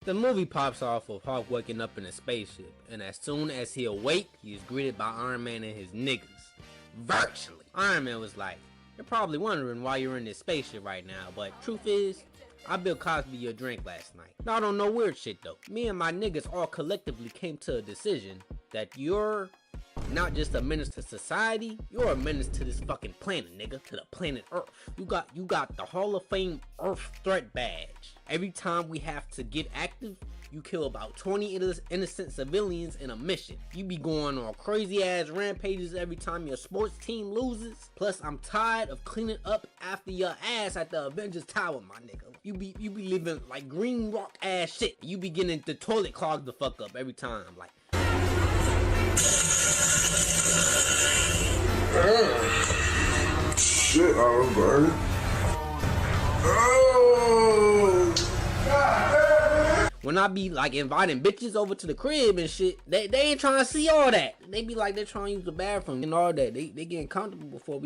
The movie pops off with Hawk waking up in a spaceship, and as soon as he awake, he is greeted by Iron Man and his niggas. Virtually. Iron Man was like, "You're probably wondering why you're in this spaceship right now, but truth is, I Bill Cosby your drink last night. Not on no weird shit though. Me and my niggas all collectively came to a decision that you're not just a menace to society, you're a menace to this fucking planet, nigga. To the planet Earth. You got the Hall of Fame Earth threat badge. Every time we have to get active, you kill about 20 innocent civilians in a mission. You be going on crazy ass rampages every time your sports team loses. Plus, I'm tired of cleaning up after your ass at the Avengers Tower, my nigga. You be living like green rock ass shit. You be getting the toilet clogged the fuck up every time, like. Shit, I'm burning. Oh! When I be like inviting bitches over to the crib and shit, they ain't trying to see all that. They be like, they're trying to use the bathroom and all that. They getting comfortable before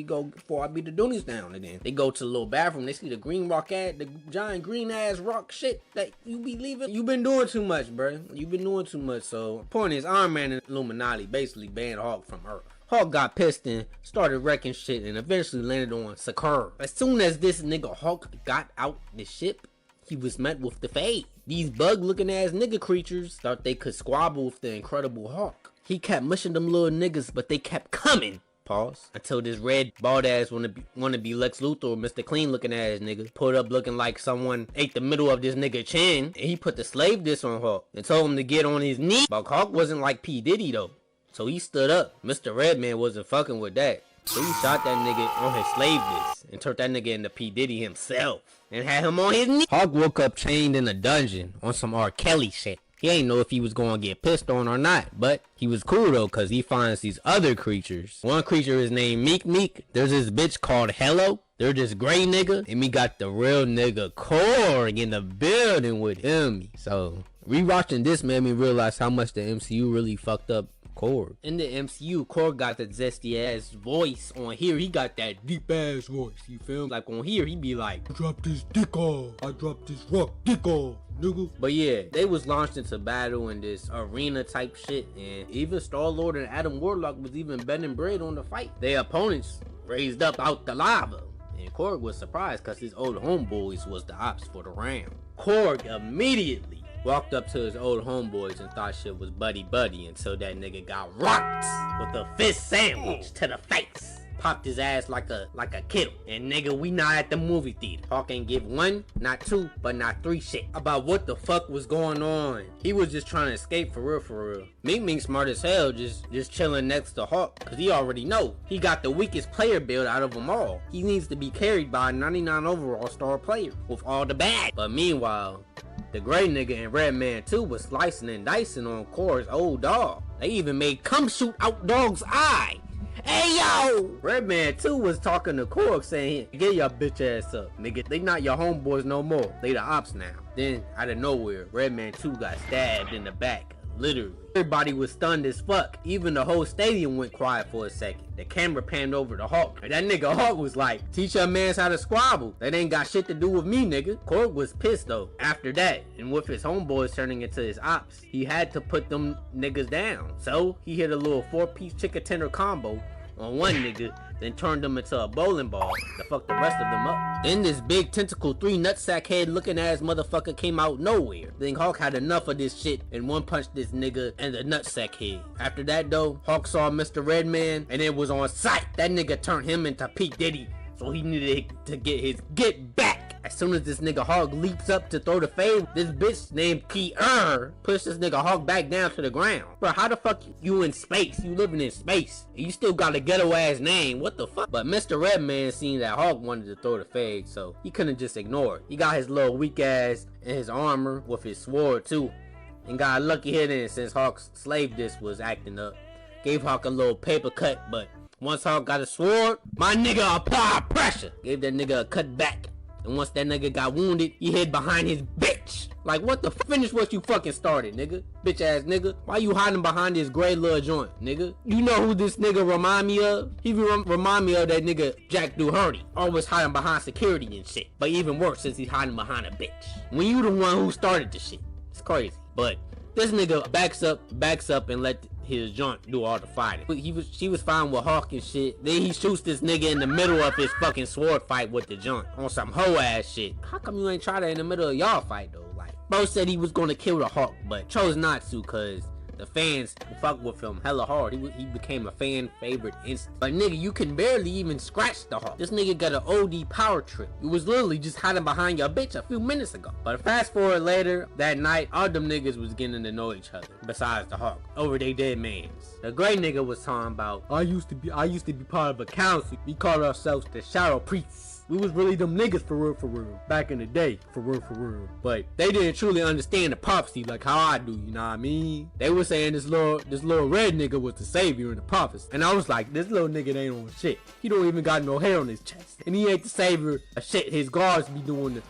I beat the Doonies down. And then they go to the little bathroom, they see the green rock ass, the giant green ass rock shit that you be leaving. You been doing too much, bro. You been doing too much. So point is, Iron Man and Illuminati basically banned Hawk from Earth. Hawk got pissed and started wrecking shit and eventually landed on Sakaar. As soon as this nigga Hawk got out the ship, he was met with the fade. These bug-looking ass nigga creatures thought they could squabble with the Incredible Hulk. He kept mushing them little niggas, but they kept coming. Pause. Until this red bald ass wanna be Lex Luthor or Mr. Clean looking ass nigga pulled up looking like someone ate the middle of this nigga chin, and he put the slave disc on Hawk and told him to get on his knee. But Hawk wasn't like P. Diddy though, so he stood up. Mr. Redman wasn't fucking with that. So he shot that nigga on his slave disc and turned that nigga into P. Diddy himself and had him on his knee. Hawk woke up chained in a dungeon on some R. Kelly shit. He ain't know if he was gonna get pissed on or not, but he was cool though, cause he finds these other creatures. One creature is named Meek. There's this bitch called Hello. There's this gray nigga, and we got the real nigga Korg in the building with him. So rewatching this made me realize how much the MCU really fucked up Korg. In the MCU, Korg got the zesty ass voice. On here, he got that deep ass voice. You feel? Like on here, he be like, "I dropped this dick off. I dropped this rock dick off, nigga." But yeah, they was launched into battle in this arena type shit, and even Star-Lord and Adam Warlock was even bending bread on the fight. Their opponents raised up out the lava, and Korg was surprised cause his old homeboys was the ops for the round. Korg immediately walked up to his old homeboys and thought shit was buddy until that nigga got rocked with a fist sandwich to the face. Popped his ass like a kiddo. And nigga, we not at the movie theater. Hawk ain't give one, not two, but not three shit about what the fuck was going on. He was just trying to escape for real. Ming smart as hell, just chilling next to Hawk, cause he already know he got the weakest player build out of them all. He needs to be carried by a 99 overall star player with all the bad. But meanwhile, the gray nigga and Red Man 2 was slicing and dicing on Korg's old dog. They even made come shoot out dog's eye. Hey yo! Red Man 2 was talking to Korg saying, "Get your bitch ass up, nigga. They not your homeboys no more. They the ops now." Then, out of nowhere, Red Man 2 got stabbed in the back. Literally. Everybody was stunned as fuck. Even the whole stadium went quiet for a second. The camera panned over to Hawk, and that nigga Hawk was like, "Teach your mans how to squabble. That ain't got shit to do with me, nigga." Korg was pissed though. After that, and with his homeboys turning into his ops, he had to put them niggas down. So he hit a little 4-piece chicken tender combo on one nigga, then turned him into a bowling ball to fuck the rest of them up. Then this big tentacle 3 nutsack head looking ass motherfucker came out nowhere. Then Hawk had enough of this shit and one punched this nigga and the nutsack head. After that though, Hawk saw Mr. Redman and it was on sight. That nigga turned him into P. Diddy, so he needed to get his get back. As soon as this nigga Hawk leaps up to throw the fade, this bitch named Pierre pushed this nigga Hawk back down to the ground. Bro, how the fuck you in space? You living in space. And you still got a ghetto ass name. What the fuck? But Mr. Redman seen that Hawk wanted to throw the fade, so he couldn't just ignore it. He got his little weak ass in his armor with his sword too. And got a lucky hit in since Hawk's slave disc was acting up. Gave Hawk a little paper cut, but once Hawk got a sword, my nigga applied pressure. Gave that nigga a cut back. And once that nigga got wounded, he hid behind his bitch. Like, what the finish what you fucking started, nigga? Bitch ass nigga. Why you hiding behind this gray little joint, nigga? You know who this nigga remind me of? He remind me of that nigga Jack Doherty. Always hiding behind security and shit. But even worse, since he's hiding behind a bitch. When you the one who started the shit. It's crazy. But this nigga backs up and let his joint do all the fighting. She was fine with Hawk and shit. Then he shoots this nigga in the middle of his fucking sword fight with the joint on some hoe ass shit. How come you ain't try that in the middle of y'all fight though? Like, bro said he was gonna kill the Hawk, but chose not to cause the fans fuck with him hella hard. He became a fan favorite instant. But nigga, you can barely even scratch the Hawk. This nigga got an OD power trip. It was literally just hiding behind your bitch a few minutes ago. But fast forward later, that night, all them niggas was getting to know each other. Besides the Hawk, over they dead mans. The gray nigga was talking about, I used to be part of a council. We called ourselves the Shadow Priests. We was really them niggas for real, back in the day, for real. But they didn't truly understand the prophecy like how I do, you know what I mean? They were saying this little red nigga was the savior in the prophecy. And I was like, this little nigga ain't on shit. He don't even got no hair on his chest. And he ain't the savior of shit. His guards be doing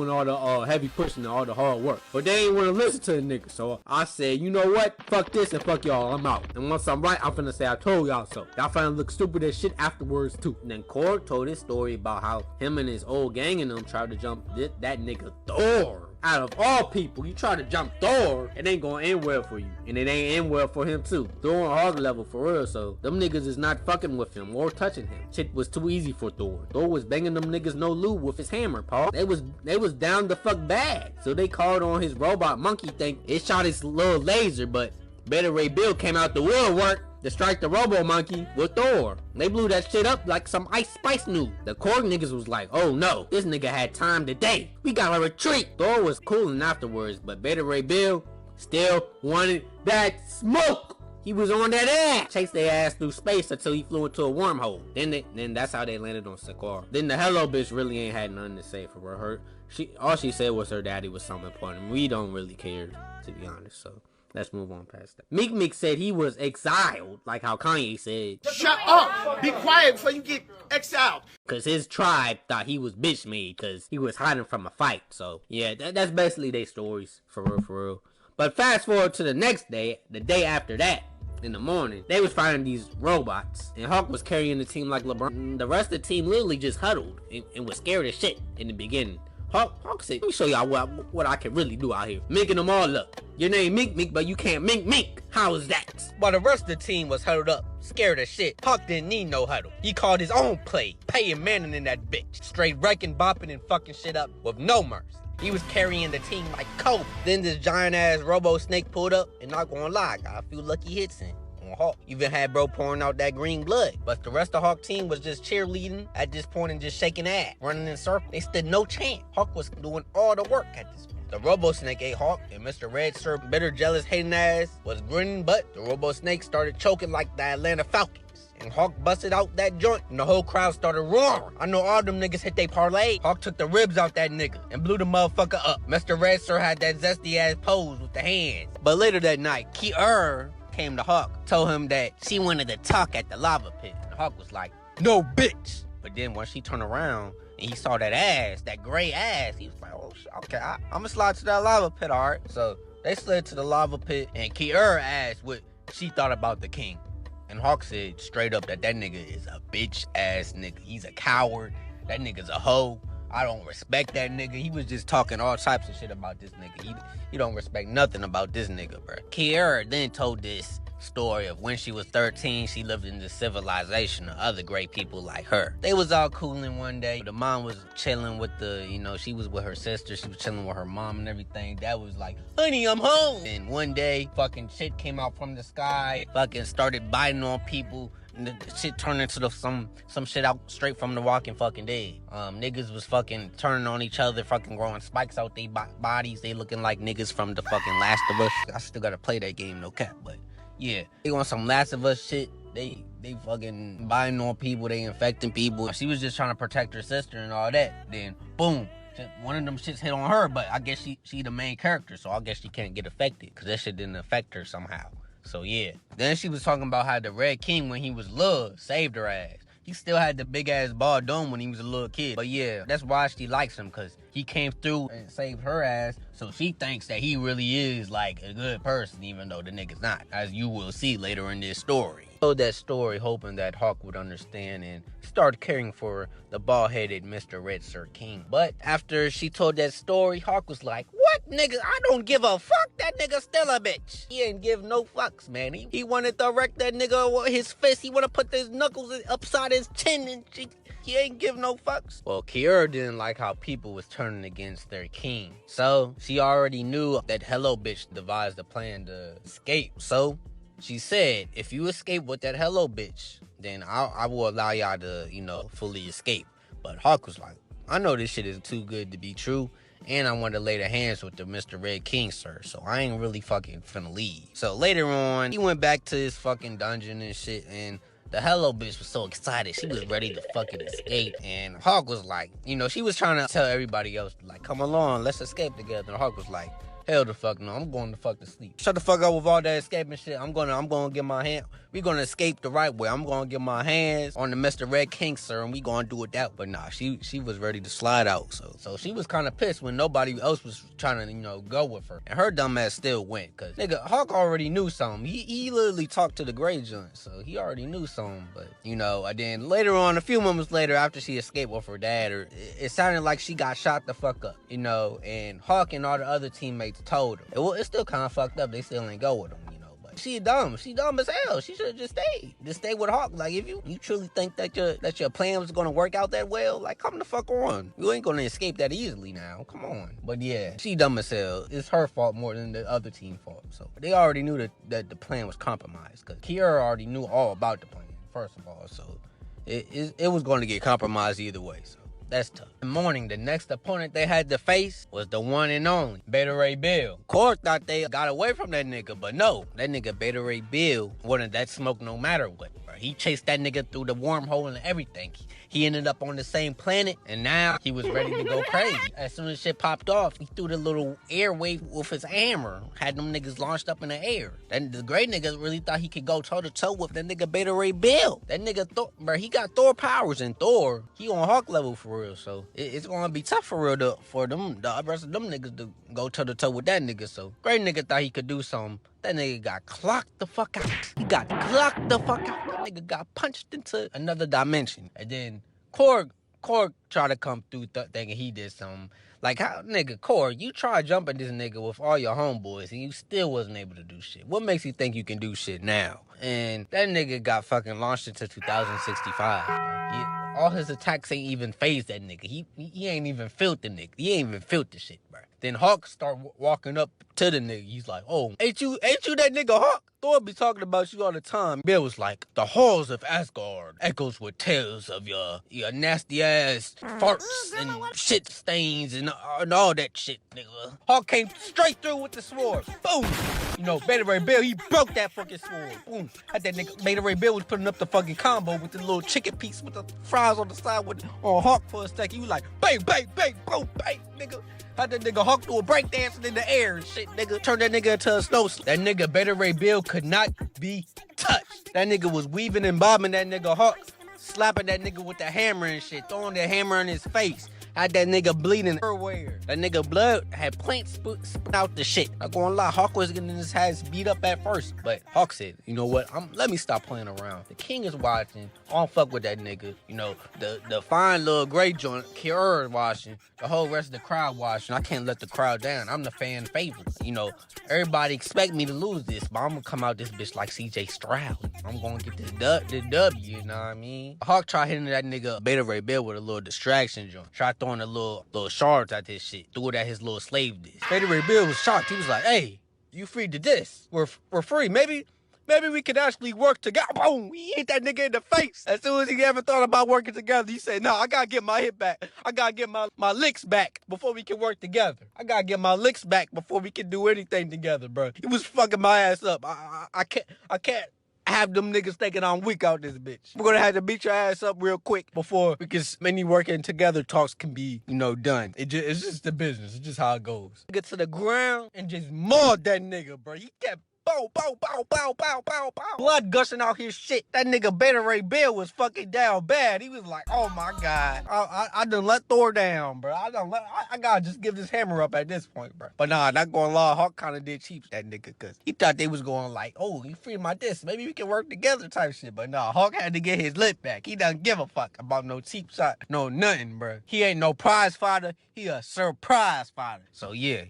all the heavy pushing and all the hard work. But they ain't want to listen to the nigga. So I said, you know what? Fuck this and fuck y'all. I'm out. And once I'm right, I'm finna say I told y'all so. Y'all finna look stupid as shit afterwards too. And then Korg told his story about how him and his old gang and them tried to jump that nigga Thor. Out of all people, you try to jump Thor, it ain't gonna end well for you. And it ain't end well for him too. Thor on hard level for real, so them niggas is not fucking with him or touching him. Shit was too easy for Thor. Thor was banging them niggas no lube with his hammer, Paul. They was down the fuck bad. So they called on his robot monkey thing. It shot his little laser, but Betrayal came out the woodwork to strike the robo monkey with Thor. They blew that shit up like some Ice Spice news. The Korg niggas was like, oh no, this nigga had time today. We gotta retreat. Thor was cooling afterwards, but Betrayal still wanted that smoke. He was on that ass. Chased their ass through space until he flew into a wormhole. Then that's how they landed on Sakaar. Then the hello bitch really ain't had nothing to say for her. All she said was her daddy was something important. We don't really care, to be honest, so let's move on past that. Meek said he was exiled, like how Kanye said. Shut up! Be quiet before you get exiled. Cause his tribe thought he was bitch made cause he was hiding from a fight. So yeah, that's basically their stories, for real. But fast forward to the next day, the day after that, in the morning, they was fighting these robots, and Hawk was carrying the team like LeBron. The rest of the team literally just huddled and was scared as shit in the beginning. Hawk said, let me show y'all what I can really do out here. Minking them all up. Your name Mink, but you can't mink. How is that? While the rest of the team was huddled up, scared as shit, Hawk didn't need no huddle. He called his own play, paying Manning in that bitch. Straight wrecking, bopping, and fucking shit up with no mercy. He was carrying the team like Kobe. Then this giant ass robo snake pulled up, and not gonna lie, got a few lucky hits in on Hawk. Even had bro pouring out that green blood. But the rest of Hawk team was just cheerleading at this point and just shaking ass, running in circles. They stood no chance. Hawk was doing all the work at this point. The robo snake ate Hawk, and Mr. Red Sir, bitter, jealous, hating ass, was grinning, but the robo snake started choking like the Atlanta Falcons. And Hawk busted out that joint, and the whole crowd started roaring. I know all them niggas hit they parlay. Hawk took the ribs out that nigga and blew the motherfucker up. Mr. Red Sir had that zesty ass pose with the hands. But later that night, Kier came to Hawk, told him that she wanted to talk at the lava pit. And Hawk was like, no bitch. But then when she turned around and he saw that ass, that gray ass, he was like, oh shit, okay, I'm gonna slide to that lava pit, alright? So they slid to the lava pit, and Kier asked what she thought about the king. And Hawk said straight up that nigga is a bitch ass nigga. He's a coward. That nigga's a hoe. I don't respect that nigga. He was just talking all types of shit about this nigga. He don't respect nothing about this nigga, bro. Kiera then told this story of when she was 13, she lived in the civilization of other great people like her. They was all cooling one day. The mom was chilling with she was with her sister. She was chilling with her mom and everything. That was like, honey, I'm home. And one day, fucking shit came out from the sky, fucking started biting on people. And the shit turned into some shit out straight from the Walking fucking Dead. Niggas was fucking turning on each other, fucking growing spikes out their bodies. They looking like niggas from the fucking Last of Us. I still gotta play that game, no cap, but yeah. They on some Last of Us shit. They fucking biting on people, they infecting people. She was just trying to protect her sister and all that. Then, boom. One of them shits hit on her, but I guess she the main character, so I guess she can't get affected, because that shit didn't affect her somehow. So yeah. Then she was talking about how the Red King, when he was little, saved her ass. He still had the big ass bald dome when he was a little kid. But yeah, that's why she likes him, because he came through and saved her ass. So she thinks that he really is like a good person, even though the nigga's not, as you will see later in this story. Told that story hoping that Hawk would understand and start caring for the bald-headed Mr. Red Sir King. But after she told that story, Hawk was like, what, nigga? I don't give a fuck. That nigga still a bitch. He ain't give no fucks, man. He wanted to wreck that nigga with his fist. He want to put his knuckles upside his chin and shit. He ain't give no fucks. Well, Kiara didn't like how people was turning against their king. So she already knew that Hello Bitch devised a plan to escape. So she said, if you escape with that Hello Bitch, then I will allow y'all to, fully escape. But Hawk was like, I know this shit is too good to be true, and I want to lay the hands with the Mr. Red King, sir, so I ain't really fucking finna leave. So later on, he went back to his fucking dungeon and shit, and the Hello Bitch was so excited. She was ready to fucking escape. And Hawk was like, she was trying to tell everybody else, like, come along, let's escape together. And Hawk was like, hell the fuck no, I'm going to fuck to sleep. Shut the fuck up with all that escaping shit. I'm gonna get my hand. We gonna escape the right way. I'm gonna get my hands on the Mr. Red King, sir, and we gonna do it that way. But nah, she was ready to slide out. So she was kind of pissed when nobody else was trying to, go with her. And her dumb ass still went. Cause nigga, Hawk already knew something. He literally talked to the Grey Joint, so he already knew something. But, and then later on, a few moments later, after she escaped with her dad, it sounded like she got shot the fuck up, and Hawk and all the other teammates told her. It's still kind of fucked up. They still ain't go with him, but she dumb as hell. She should have just stay with Hawk. Like, if you truly think that your plan was gonna work out that well, like, come the fuck on. You ain't gonna escape that easily now. Come on. But yeah, she dumb as hell. It's her fault more than the other team fault. So they already knew that the plan was compromised, because Kiara already knew all about the plan, first of all. So it was going to get compromised either way. So that's tough. In the morning, the next opponent they had to face was the one and only Beta Ray Bill. Core thought they got away from that nigga, but no. That nigga Beta Ray Bill wanted that smoke no matter what. He chased that nigga through the wormhole and everything. He ended up on the same planet, and now he was ready to go crazy. As soon as shit popped off, he threw the little air wave with his hammer, had them niggas launched up in the air. Then the great nigga really thought he could go toe-to-toe with that nigga Beta Ray Bill. That nigga, he got Thor powers, and Thor, he on Hawk level for real, so it's gonna be tough for real for the rest of them niggas to go toe-to-toe with that nigga. So great nigga thought he could do something. That nigga got clocked the fuck out. He got clocked the fuck out. That nigga got punched into another dimension. And then Korg tried to come through thinking he did something. Like, how, nigga, Korg, you tried jumping this nigga with all your homeboys and you still wasn't able to do shit. What makes you think you can do shit now? And that nigga got fucking launched into 2065. All his attacks ain't even phased that nigga. He ain't even felt the nigga. He ain't even felt the shit, bro. Then Hawk start walking up to the nigga. He's like, oh, ain't you that nigga Hawk? Thor be talking about you all the time. Bill was like, the halls of Asgard echoes with tales of your nasty ass farts and shit stains and all that shit, nigga. Hawk came straight through with the sword. Boom. Beta Ray Bill, he broke that fucking sword. Boom. Had that nigga, Beta Ray Bill was putting up the fucking combo with the little chicken piece with the fries on the side on Hawk for a second. He was like, bang, bang, bang, boom, bang, nigga. Had that nigga Hawk do a breakdancing in the air and shit, nigga. Turned that nigga into a snow slide. That nigga Beta Ray Bill could not be touched. That nigga was weaving and bobbing that nigga Hawk, slapping that nigga with the hammer and shit, throwing that hammer in his face. Had that nigga bleeding everywhere. That nigga blood had plants spit out the shit. Not gonna lie, Hawk was getting his ass beat up at first. But Hawk said, you know what? Let me stop playing around. The king is watching. I don't fuck with that nigga. The fine little Grey Joint, Kiara watching. The whole rest of the crowd watching. I can't let the crowd down. I'm the fan favorite. Everybody expect me to lose this, but I'm gonna come out this bitch like CJ Stroud. I'm gonna get this W, you know what I mean? Hawk tried hitting that nigga Beta Ray Bill with a little distraction joint. Tried throwing the little shards at his shit. Threw it at his little slave disc. Beta Ray Bill was shocked. He was like, hey, you free to this. We're free. Maybe we could actually work together. Boom! He hit that nigga in the face. As soon as he ever thought about working together, he said, no, I gotta get my hit back. I gotta get my licks back before we can work together. I gotta get my licks back before we can do anything together, bro. He was fucking my ass up. I can't have them niggas thinking I'm weak out this bitch. We're gonna have to beat your ass up real quick before, because many working together talks can be, done. It's just the business. It's just how it goes. Get to the ground and just mauled that nigga, bro. He kept bow, bow, bow, bow, bow, bow, bow. Blood gushing out his shit. That nigga Betrayal Bill was fucking down bad. He was like, oh my God. I done let Thor down, bro. I gotta just give this hammer up at this point, bro. But nah, not gonna lie, Hawk kind of did cheap that nigga, cause he thought they was going like, oh, you freed my disc. Maybe we can work together type shit. But nah, Hawk had to get his lip back. He doesn't give a fuck about no cheap shot, no nothing, bro. He ain't no prize fighter. He a surprise fighter. So yeah,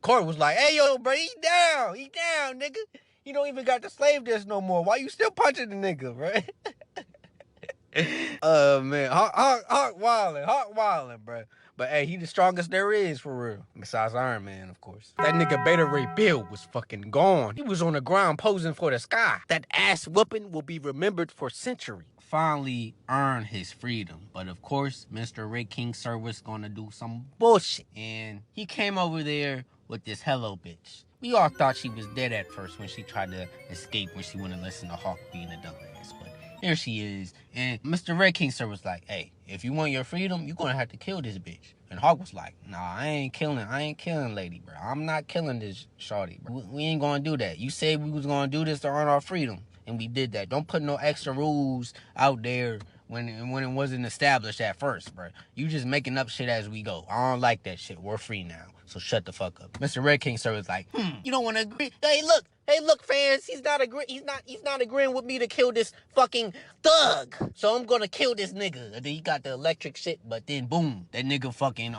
Court was like, hey yo, bro, he down, nigga. He don't even got the slave disc no more. Why you still punching the nigga, bro? Man, Hawk wildin', bro. But hey, he the strongest there is for real. Besides Iron Man, of course. That nigga Betrayal Bill was fucking gone. He was on the ground posing for the sky. That ass whooping will be remembered for centuries. Finally earned his freedom. But of course, Mr. Red King Sir was gonna do some bullshit. And he came over there with this hello bitch. We all thought she was dead at first when she tried to escape when she wouldn't listen to Hawk being a dumbass. But here she is. And Mr. Red King Sir was like, hey, if you want your freedom, you're gonna have to kill this bitch. And Hawk was like, nah, I ain't killing lady, bro. I'm not killing this shawty, bro. We ain't gonna do that. You said we was gonna do this to earn our freedom. And we did that. Don't put no extra rules out there when it wasn't established at first, bro. You just making up shit as we go. I don't like that shit. We're free now. So shut the fuck up. Mr. Red King Sir was like, you don't want to agree? Hey, look, fans. He's not agreeing with me to kill this fucking thug. So I'm gonna kill this nigga. And then he got the electric shit, but then boom, that nigga fucking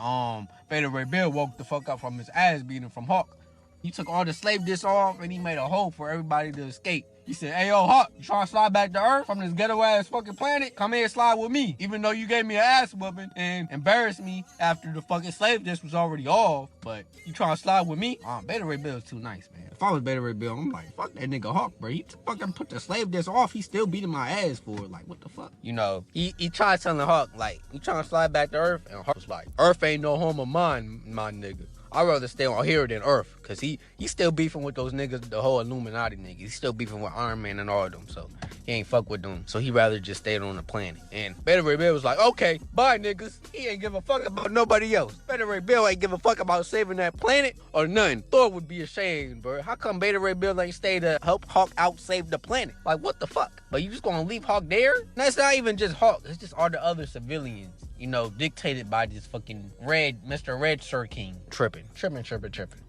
Betrayal Bill woke the fuck up from his ass beating from Hawk. He took all the slave discs off and he made a hole for everybody to escape. He said, hey, yo, Hawk, you trying to slide back to Earth from this ghetto-ass fucking planet? Come here and slide with me. Even though you gave me an ass whooping and embarrassed me after the fucking slave disc was already off, but you trying to slide with me? Betrayal Bill is too nice, man. If I was Betrayal Bill, I'm like, fuck that nigga Hawk, bro. He fucking put the slave disc off. He still beating my ass for it. Like, what the fuck? You know, he tried telling Hawk, like, you trying to slide back to Earth? And Hawk was like, Earth ain't no home of mine, my nigga. I'd rather stay on here than Earth, because he still beefing with those niggas, the whole Illuminati niggas. He's still beefing with Iron Man and all of them, so he ain't fuck with them. So he rather just stay on the planet. And Betrayal Bill was like, okay, bye niggas. He ain't give a fuck about nobody else. Betrayal Bill ain't give a fuck about saving that planet or nothing. Thor would be ashamed, bro. How come Betrayal Bill ain't stay to help Hawk out save the planet? Like, what the fuck? But you just gonna leave Hawk there? That's not even just Hawk. It's just all the other civilians. You know, dictated by this fucking Mr. Red Sir King. Tripping.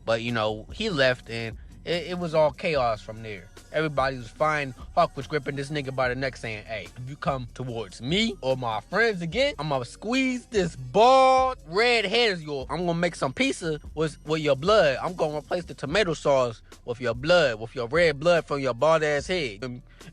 But, you know, he left and it was all chaos from there. Everybody was fine. Hawk was gripping this nigga by the neck saying, hey, if you come towards me or my friends again, I'm gonna squeeze this bald red head of yours. I'm gonna make some pizza with your blood. I'm gonna replace the tomato sauce with your blood, with your red blood from your bald ass head.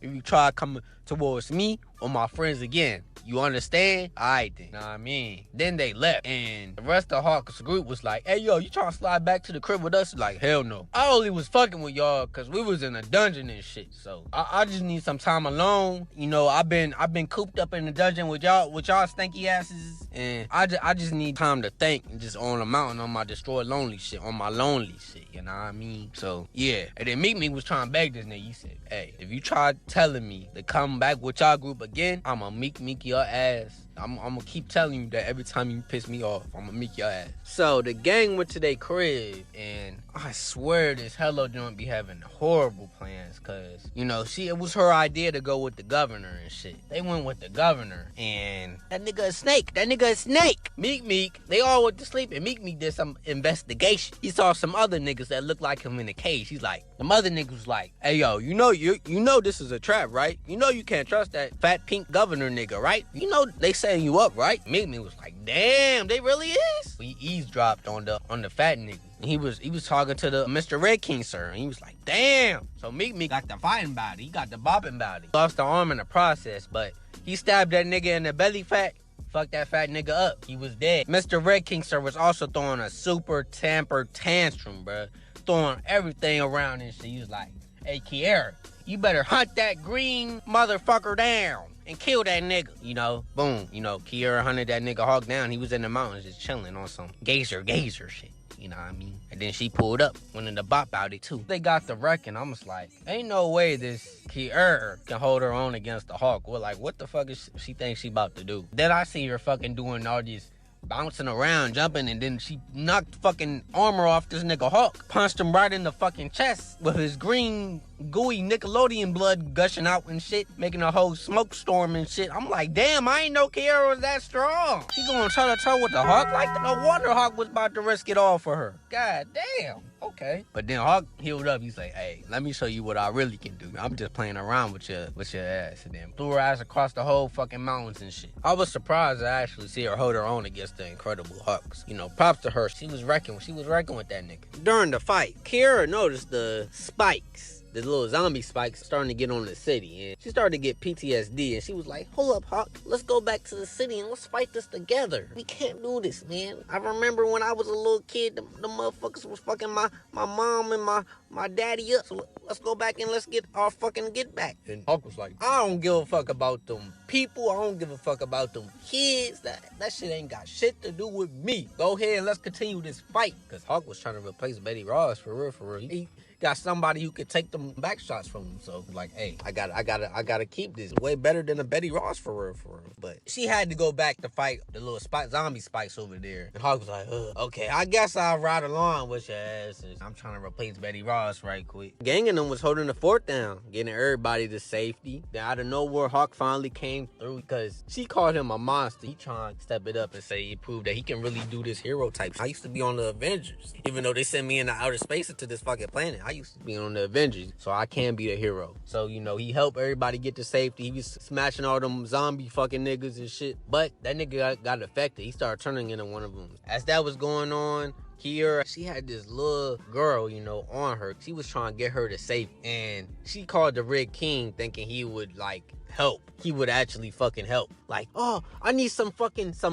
If you try coming towards me or my friends again. You understand? Alright then. Know what I mean? Then they left. And the rest of Hawk's group was like, hey yo, you trying to slide back to the crib with us? Like, hell no. I only was fucking with y'all because we was in a dungeon and shit. So I just need some time alone. You know, I've been cooped up in the dungeon with y'all stanky asses. And I just need time to think and just on the mountain on my destroy lonely shit. On my lonely shit. You know what I mean? So yeah. And then Meet Me was trying to beg this nigga. He said, hey, if you try telling me to come back with y'all group again, I'ma meek your ass. I'm gonna keep telling you that every time you piss me off, I'm gonna meek your ass. So the gang went to their crib, and I swear this Hello joint be having horrible plans, cause you know it was her idea to go with the governor and shit. They went with the governor, and that nigga a snake. Meek. They all went to sleep, and Meek did some investigation. He saw some other niggas that looked like him in a cage. He's like, the other niggas was like, hey yo, you know this is a trap, right? You know you can't trust that fat pink governor nigga, right? You know they setting you up, right? Meek was like, damn, they really is? He eavesdropped on the fat nigga. And he was talking to the Mr. Red King Sir, and he was like, damn. So Meek got the fighting body. He got the bopping body. Lost the arm in the process, but he stabbed that nigga in the belly fat. Fucked that fat nigga up. He was dead. Mr. Red King Sir was also throwing a super temper tantrum, bruh. Throwing everything around and shit. He was like, hey, Kiera, you better hunt that green motherfucker down and kill that nigga. You know, boom. You know, Kiera hunted that nigga Hawk down. He was in the mountains just chilling on some gazer shit. You know what I mean? And then she pulled up, went in the bop out it too. They got the wreck, and I was like, ain't no way this Kiera can hold her own against the Hawk. We're like, what the fuck is she think she about to do? Then I see her fucking doing all these bouncing around, jumping, and then she knocked fucking armor off this nigga Hawk. Punched him right in the fucking chest with his green, gooey Nickelodeon blood gushing out and shit, making a whole smoke storm and shit. I'm like, damn, I ain't know Kiara was that strong. She going toe-to-toe with the Hawk? Like, no wonder Hawk was about to risk it all for her. God damn. Okay. But then Hawk healed up. He's like, hey, let me show you what I really can do. I'm just playing around with your ass. And then threw her ass across the whole fucking mountains and shit. I was surprised to actually see her hold her own against the Incredible Hulks. You know, props to her. She was wrecking with that nigga. During the fight, Kiara noticed the spikes. The little zombie spikes starting to get on the city, and she started to get PTSD, and she was like, hold up, Hawk, let's go back to the city and let's fight this together. We can't do this, man. I remember when I was a little kid, the motherfuckers was fucking my mom and my daddy up, so let's go back and let's get our fucking get back. And Hawk was like, I don't give a fuck about them people, I don't give a fuck about them kids, that shit ain't got shit to do with me. Go ahead and let's continue this fight, because Hawk was trying to replace Betty Ross, for real. He got somebody who could take them back shots from him. So like, hey, I gotta keep this. Way better than a Betty Ross for real. But she had to go back to fight the little zombie spikes over there. And Hawk was like, okay, I guess I'll ride along with your ass. And I'm trying to replace Betty Ross right quick. Gang of them was holding the fort down, getting everybody to safety. Then out of nowhere, Hawk finally came through because she called him a monster. He trying to step it up and say he proved that he can really do this hero type. I used to be on the Avengers, even though they sent me into outer space into this fucking planet. I used to be on the Avengers, so I can be the hero. So, you know, he helped everybody get to safety. He was smashing all them zombie fucking niggas and shit. But that nigga got affected. He started turning into one of them. As that was going on, Kiara, she had this little girl, you know, on her. She was trying to get her to safety. And she called the Red King thinking he would, like, help. He would actually fucking help. Like, oh, I need some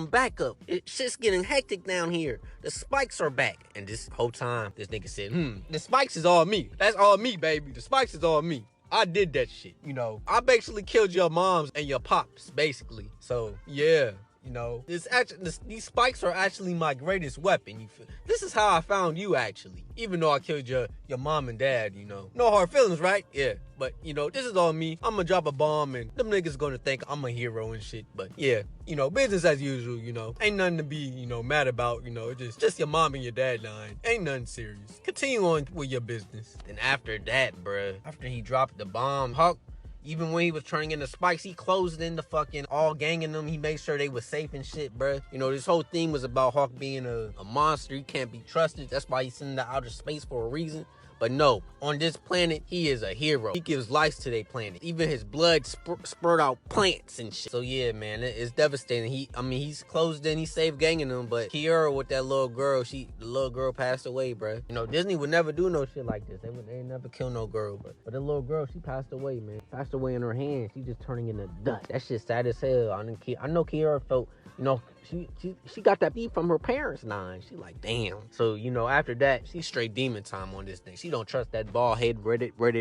backup. Shit's getting hectic down here. The spikes are back. And this whole time, this nigga said, the spikes is all me. That's all me, baby. The spikes is all me. I did that shit, you know. I basically killed your moms and your pops, basically. So, yeah. You know, these spikes are actually my greatest weapon. You feel? This is how I found you, actually. Even though I killed your mom and dad, you know. No hard feelings, right? Yeah. But, you know, this is all me. I'm gonna drop a bomb and them niggas gonna think I'm a hero and shit. But, yeah, you know, business as usual, you know. Ain't nothing to be, you know, mad about, you know. Just your mom and your dad dying. Ain't nothing serious. Continue on with your business. And after that, bruh, after he dropped the bomb, Hawk, even when he was turning into spikes, he closed in the fucking all ganging them. He made sure they was safe and shit, bruh. You know, this whole theme was about Hawk being a monster. He can't be trusted. That's why he's sent to outer space for a reason. But no, on this planet, he is a hero. He gives life to their planet. Even his blood spurt out plants and shit. So yeah, man, it's devastating. He's closed in. He saved ganging them. But Kiara with that little girl, the little girl passed away, bruh. You know, Disney would never do no shit like this. They never kill no girl. But the little girl, she passed away, man. Passed away in her hands. She just turning into dust. That shit sad as hell. I know Kiara felt, you know, she got that beat from her parents' line. She like, damn. So, you know, after that, she straight demon time on this thing. She don't trust that bald-headed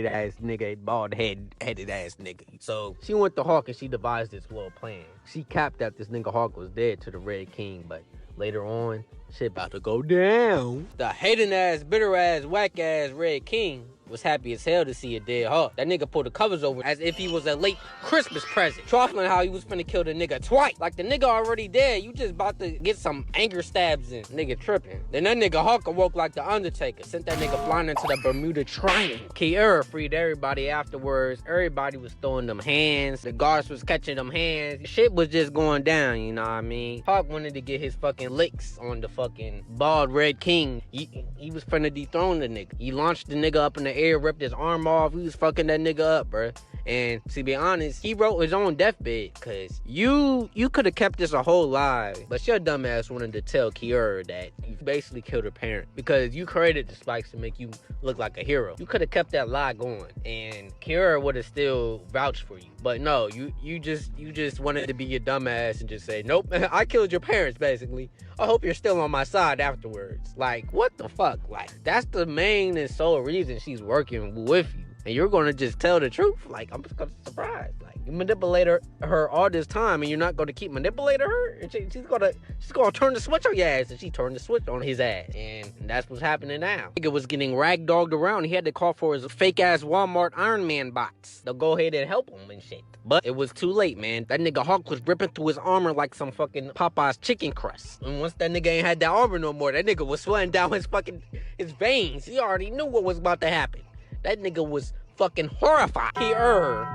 ass nigga, bald-headed ass nigga. So she went to Hawk and she devised this little plan. She capped that this nigga Hawk was dead to the Red King, but later on, shit about to go down. The hating ass, bitter ass, whack ass Red King was happy as hell to see a dead Hawk. That nigga pulled the covers over as if he was a late Christmas present. Trifling how he was finna kill the nigga twice. Like the nigga already dead, you just about to get some anger stabs in. Nigga tripping. Then that nigga Hawk awoke like the Undertaker. Sent that nigga flying into the Bermuda Triangle. Kiara freed everybody afterwards. Everybody was throwing them hands. The guards was catching them hands. Shit was just going down, you know what I mean? Hawk wanted to get his fucking licks on the fucking bald Red King. He was finna dethrone the nigga. He launched the nigga up in the air, ripped his arm off. He was fucking that nigga up, bruh. And to be honest, he wrote his own deathbed, cause you could have kept this a whole lie, but your dumb ass wanted to tell Kiara that you basically killed her parent because you created the spikes to make you look like a hero. You could have kept that lie going, and Kiara would have still vouched for you. But no, you just wanted to be your dumb ass and just say, nope, I killed your parents, basically. I hope you're still on my side afterwards. Like, what the fuck? Like, that's the main and sole reason she's working with you. and you're gonna just tell the truth. Like, I'm just gonna surprise. Like, you manipulate her all this time, and you're not gonna keep manipulating her. And she's gonna turn the switch on your ass, and she turned the switch on his ass, and that's what's happening now. Nigga was getting ragdogged around. He had to call for his fake ass Walmart Iron Man bots to go ahead and help him and shit. But it was too late, man. That nigga Hawk was ripping through his armor like some fucking Popeye's chicken crust. And once that nigga ain't had that armor no more, that nigga was sweating down his veins. He already knew what was about to happen. That nigga was fucking horrified. He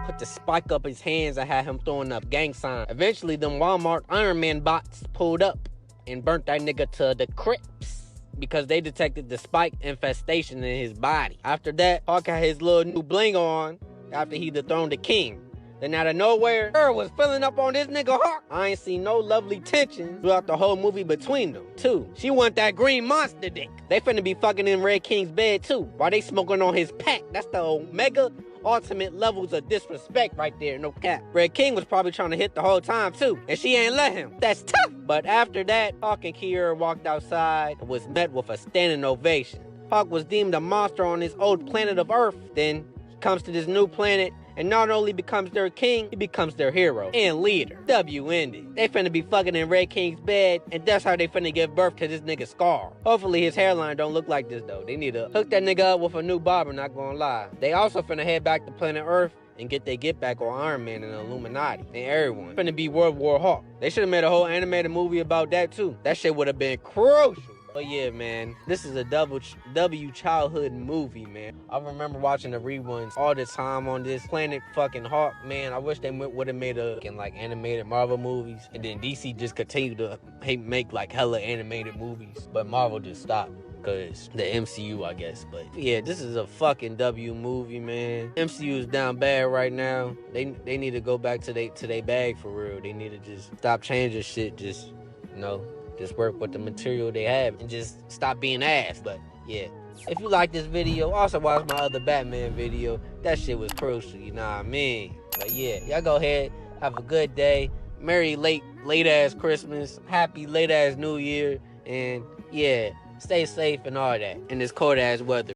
put the spike up his hands and had him throwing up gang signs. Eventually, them Walmart Iron Man bots pulled up and burnt that nigga to the crypts because they detected the spike infestation in his body. After that, Hawk had his little new bling on after he dethroned the king. Then out of nowhere, her was filling up on this nigga Hawk. I ain't seen no lovely tension throughout the whole movie between them, too. She want that green monster dick. They finna be fucking in Red King's bed, too, while they smoking on his pack. That's the omega ultimate levels of disrespect right there, no cap. Red King was probably trying to hit the whole time, too, and she ain't let him. That's tough. But after that, Hawk and Kiera walked outside and was met with a standing ovation. Hawk was deemed a monster on his old planet of Earth. Then he comes to this new planet, and not only becomes their king, he becomes their hero and leader. W ended. They finna be fucking in Red King's bed, and that's how they finna give birth to this nigga Sakaar. Hopefully his hairline don't look like this though. They need to hook that nigga up with a new barber, not gonna lie. They also finna head back to planet Earth and get their get back on Iron Man and the Illuminati and everyone. Finna be World War Hawk. They should've made a whole animated movie about that too. That shit would've been crucial. But yeah, man, this is a W childhood movie, man. I remember watching the reruns all the time on this Planet fucking Hawk, man. I wish they would have made a like animated Marvel movies, and then DC just continued to make like hella animated movies, but Marvel just stopped because the MCU, I guess. But yeah, this is a fucking W movie, man. MCU is down bad right now. They need to go back to they bag for real. They need to just stop changing shit. Just, you know, just work with the material they have and just stop being ass. But yeah, if you like this video, also watch my other Batman video. That shit was crucial, you know what I mean? But yeah, y'all go ahead, have a good day. Merry late ass Christmas. Happy late ass New Year. And yeah, stay safe and all that in this cold ass weather.